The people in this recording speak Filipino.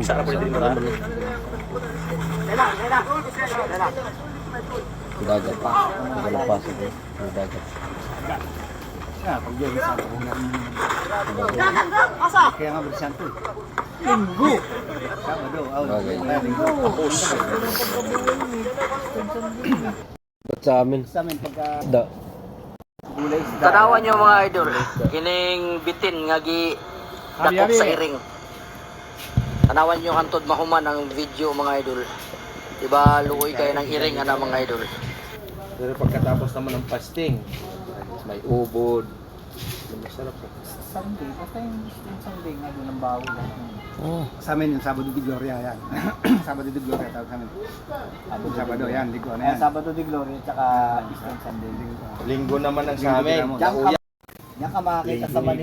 Sarap ulit din marami. Dagat pa. Galapasok eh. Dagat. Pag yun, isa ko kaya nga Brisanto. Linggo! Sabado. Bagay. Tapos. Ba't sa amin? Sa amin, pagka Da. gulay isda. Tanawan nyo mga idol, kining bitin nga gi dakop sa iring. Tanawan nyo kantod mahuman ang video mga idol. Diba luoy kayo ng iring ana mga idol. Pero pagkatapos naman ng fasting, may ubod. Masarap po. Sunday, basta yung Sunday nga doon ang bawal. Oh. Sa amin yung Sabado de Gloria yan. Sabado de Gloria tawag sa amin. Sabado yan, linggo na yan. Sabado de Gloria tsaka Easter Sunday. Linggo naman ang sa amin. Diyan ka makakita sa Manila.